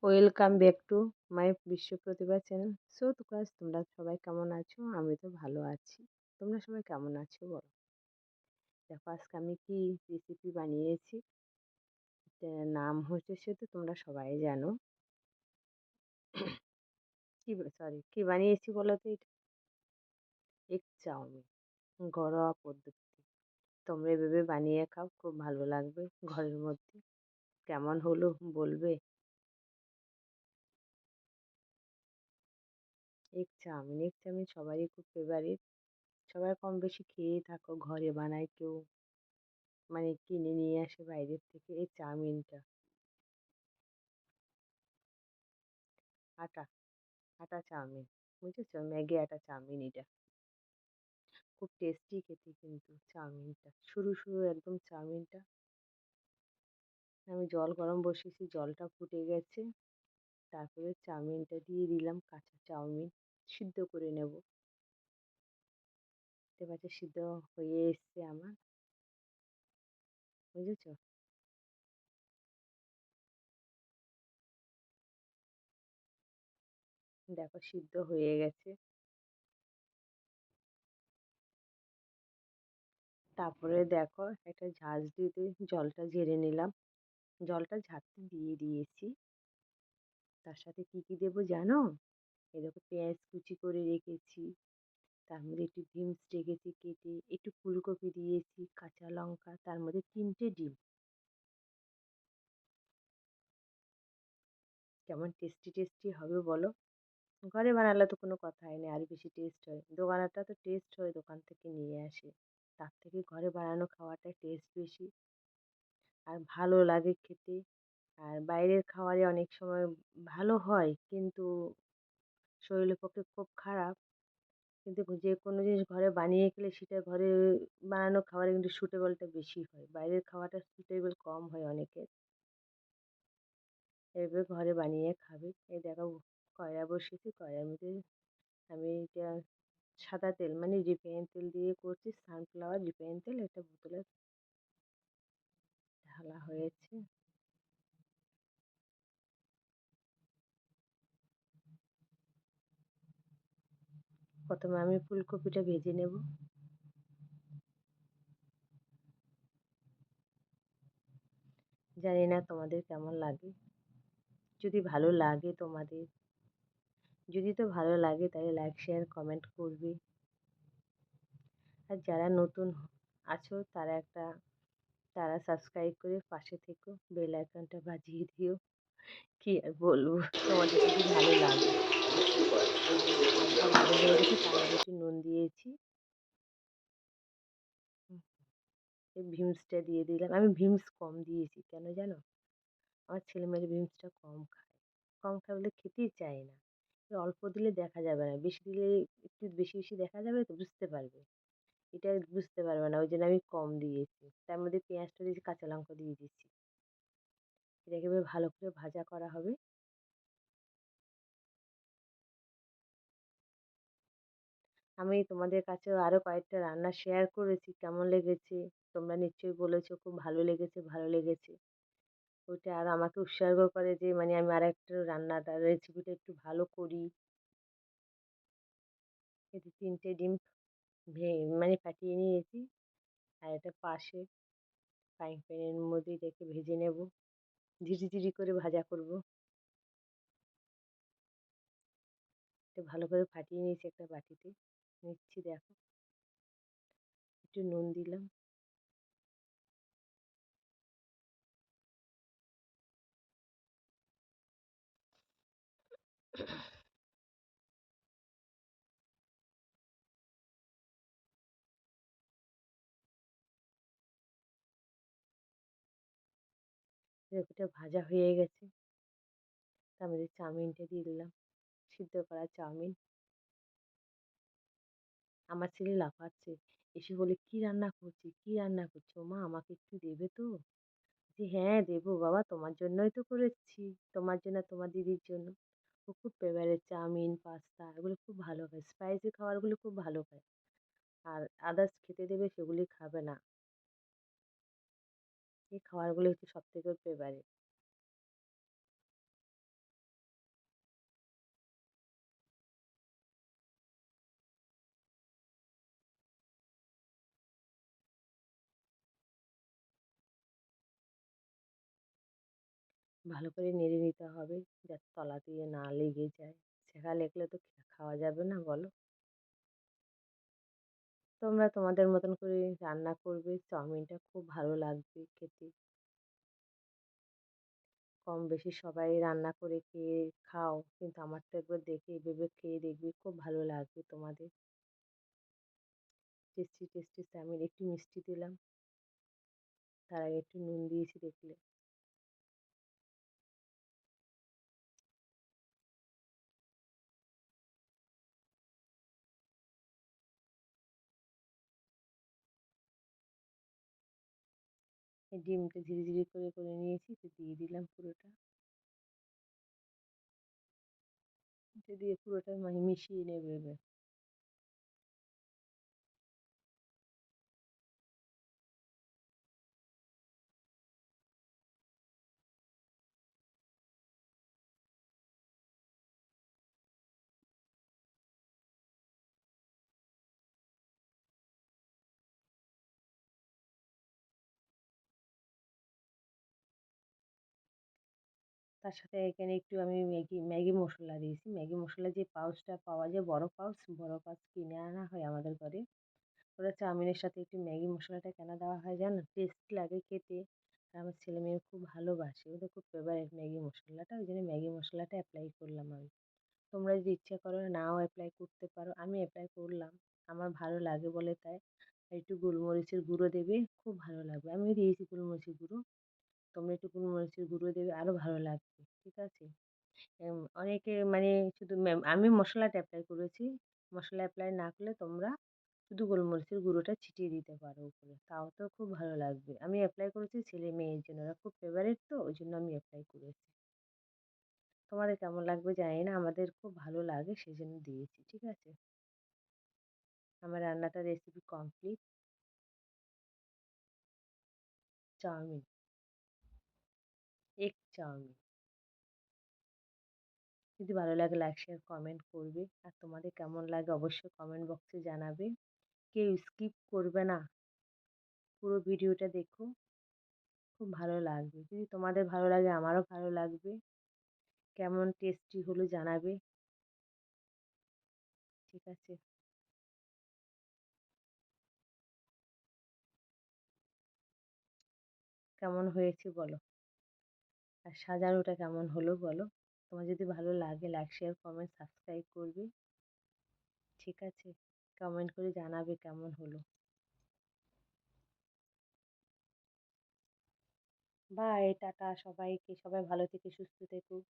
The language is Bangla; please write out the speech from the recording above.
ওয়েলকাম ব্যাক টু মাই বিশ্ব প্রতিভা চ্যানেল। সো তো গাইস, তোমরা সবাই কেমন আছো? আমি তো ভালো আছি। তোমরা সবাই কেমন আছো বলো? দেখো আজকে আমি কি রেসিপি বানিয়েছি। নাম হচ্ছে, সে তো তোমরা সবাই জানো। কি বানিয়েছি বলো তো? এটা এগ চাউমিন, ঘরোয়া পদ্ধতি। তোমরা এভাবে বানিয়ে খাও, খুব ভালো লাগবে ঘরের মধ্যে। কেমন হলো বলবে? এগ চাউমিন সবারই খুব ফেভারিট। সবাই কম বেশি খেয়েই থাকো, ঘরে বানায় কেউ, মানে কিনে নিয়ে আসে বাইরের থেকে এই চাউমিনটা। আটা আটা চাউমিন, বুঝেছো? ম্যাগি আটা চাউমিন এটা খুব টেস্টি খেতে, কিন্তু চাউমিনটা শুরু শুরু একদম চাউমিনটা। আমি জল গরম বসিয়েছি, জলটা ফুটে গেছে। তারপরে চাউমিনটা দিয়ে দিলাম, কাঁচা চাউমিন সিদ্ধ করে নেব। দেখতে পাচ্ছি সিদ্ধ হয়ে এসছে আমার, বুঝেছো? দেখো সিদ্ধ হয়ে গেছে। তারপরে দেখো একটা ঝাঁঝ দিতে জলটা ঝেড়ে নিলাম, জলটা ঝাড়তে দিয়ে দিয়েছি। তার সাথে কি কি দেবো জানো? এরকম পেঁয়াজ কুচি করে রেখেছি, তার মধ্যে একটু বিনস রেখেছি কেটে, একটু ফুলকপি দিয়েছি, কাঁচা লঙ্কা, তার মধ্যে 3টে ডিম। কেমন টেস্টি টেস্টি হবে বলো? ঘরে বানালে তো কোনো কথাই নেই, আর বেশি টেস্ট হয়। দোকানেরটা তো টেস্ট হয়, দোকান থেকে নিয়ে আসে, তার থেকে ঘরে বানানো খাওয়াটা টেস্ট বেশি আর ভালো লাগে খেতে। আর বাইরের খাবারে অনেক সময় ভালো হয়, কিন্তু শরীরের পক্ষে খুব খারাপ। কিন্তু যে কোনো জিনিস ঘরে বানিয়ে খেলে সেটা ঘরে বানানো খাবারে কিন্তু সুটেবলটা বেশি হয়, বাইরের খাওয়াটা সুটেবল কম হয় অনেকের। এভাবে ঘরে বানিয়ে খাবে। এই দেখো কড়াই বসিয়েছি, কড়াইয়ের মধ্যে আমি এটা সাদা তেল মানে রিফাইন তেল দিয়ে করছি, সানফ্লাওয়ার রিফাইন তেল, একটা বোতলে ঢালা হয়েছে। প্রথমে আমি ফুলকপিটা ভেজে নেব। জানি না তোমাদের কেমন লাগে। যদি ভালো লাগে তোমাদের, যদি তো ভালো লাগে তাহলে লাইক শেয়ার কমেন্ট করবে। আর যারা নতুন আছো তারা সাবস্ক্রাইব করে পাশে থেকো, বেল আইকনটা বাজিয়ে দিও। কি আর বলবো, তোমাদের যদি ভালো লাগে। হালকা ভালো হয়ে গেছে, তার মধ্যে একটু নুন দিয়েছি। এই ভিমসটা দিয়ে দিলাম। আমি ভিমস কম দিয়েছি, কেন জানো? আমার ছেলেমেয়েরা ভিমসটা কম খায় বলে খেতেই চায় না। অল্প দিলে দেখা যাবে না, বেশি দিলে একটু বেশি বেশি দেখা যাবে তো, বুঝতে পারবে। এটা বুঝতে পারবে না, ওই জন্য আমি কম দিয়েছি। তার মধ্যে পেঁয়াজটা দিয়েছি, কাঁচা লঙ্কা দিয়ে দিচ্ছি। এটাকে এবার ভালো করে ভাজা করা হবে। আমি তোমাদের কাছেও আরও কয়েকটা রান্না শেয়ার করেছি, কেমন লেগেছে তোমরা নিশ্চয়ই বলেছো খুব ভালো লেগেছে, ভালো লেগেছে। ওইটা আর আমাকে উৎসর্গ করে যে মানে আমি আর একটা রান্নাটা রেসিপিটা একটু ভালো করি। এতে 3টে ডিম মানে ফাটিয়ে নিয়েছি। আর এটা পাশে ফ্রাইং প্যানের মধ্যে রেখে ভেজে নেব, ঝিরি ঝিরি করে ভাজা করব। এটা ভালো করে ফাটিয়ে নিয়েছি একটা বাটিতে, নিচ্ছি দেখো। একটু নুন দিলাম। এটা ভাজা হয়ে গেছে, তার মধ্যে চাউমিনটা দিয়ে দিলাম, সিদ্ধ করা চাউমিন। আমার ছেলে লাফাচ্ছে, এসে বলে কি রান্না করছি, কি রান্না করছো মা, আমাকে একটু দেবে তো? যে হ্যাঁ দেবো বাবা, তোমার জন্যই তো করেছি, তোমার জন্য, তোমার দিদির জন্য। ও খুব ফেভারিট চাউমিন, পাস্তা এগুলো খুব ভালো খায়, স্পাইসি খাবারগুলো খুব ভালো খায়। আর আদার্স খেতে দেবে সেগুলি খাবে না। এই খাবারগুলো হচ্ছে সব থেকে ওর ফেভারিট। ভালো করে নেড়ে নিতে হবে যাতে তলা দিয়ে না লেগে যায়। ছেঁকা লেগলে তো খাওয়া যাবে না বলো। তোমরা তোমাদের মতন করে রান্না করবে, চাউমিনটা খুব ভালো লাগবে খেতে। কম বেশি সবাই রান্না করে খেয়ে খাও, কিন্তু আমারটা একবার দেখে এভাবে খেয়ে দেখবে, খুব ভালো লাগবে তোমাদের। টেস্টি টেস্টি চাউমিন, একটু মিষ্টি দিলাম, তার আগে একটু নুন দিয়েছি দেখলে। এই ডিমটা ঝিরি ঝিরি করে করে নিয়েছি, তো দিয়ে দিলাম পুরোটা। এটা দিয়ে পুরোটা মানে মিশিয়ে নেবে এবার। তার সাথে এখানে একটু আমি ম্যাগি ম্যাগি মশলা দিয়েছি। ম্যাগি মশলা যে পাউচটা পাওয়া যায়, বড় পাউচ কিনে আনা হয় আমাদের ঘরে। ওটা চাউমিনের সাথে একটু ম্যাগি মশলাটা কেন দেওয়া হয় জানো? টেস্ট লাগে খেতে। আর আমার ছেলে মেয়ে খুব ভালোবাসে, ওদের খুব ফেভারিট ম্যাগি মশলাটা, ওই জন্য ম্যাগি মশলাটা অ্যাপ্লাই করলাম আমি। তোমরা যদি ইচ্ছা করো নাও অ্যাপ্লাই করতে পারো, আমি অ্যাপ্লাই করলাম। আমার ভালো লাগে বলে তাই। আর একটু গোলমরিচের গুঁড়ো দেবে, খুব ভালো লাগবে। আমিও দিয়েছি গোলমরিচের গুঁড়ো। তোমরা একটু গোলমরিচের গুঁড়ো দেবে, আরও ভালো লাগবে। ঠিক আছে? অনেকে মানে শুধু আমি মশলাটা অ্যাপ্লাই করেছি। মশলা অ্যাপ্লাই না করলে তোমরা শুধু গোলমরিচের গুঁড়োটা ছিটিয়ে দিতে পারো উপরে, তাও তো খুব ভালো লাগবে। আমি অ্যাপ্লাই করেছি ছেলে মেয়ের জন্য, ওরা খুব ফেভারিট তো, ওই জন্য আমি অ্যাপ্লাই করেছি। তোমাদের কেমন লাগবে জানি না, আমাদের খুব ভালো লাগে সেজন্য দিয়েছি। ঠিক আছে? আমার রান্নাটা recipe complete. Chowmein, egg chowmein. যদি ভালো লাগে লাইক শেয়ার কমেন্ট করবে, আর তোমাদের কেমন লাগে অবশ্যই কমেন্ট বক্সে জানাবে। কেউ স্কিপ করবে না, পুরো ভিডিওটা দেখো, খুব ভালো লাগবে। যদি তোমাদের ভালো লাগে আমারও ভালো লাগবে। কেমন টেস্টি হলো জানাবে। ঠিক আছে? কেমন হয়েছে বলো, আর সাজানোটা কেমন হলো বলো। তোমার যদি ভালো লাগে লাইক শেয়ার কমেন্ট সাবস্ক্রাইব করবে। ঠিক আছে? কমেন্ট করে জানাবে কেমন হলো। বাই, টাটা সবাইকে। সবাই ভালো থেকে সুস্থ থেকো।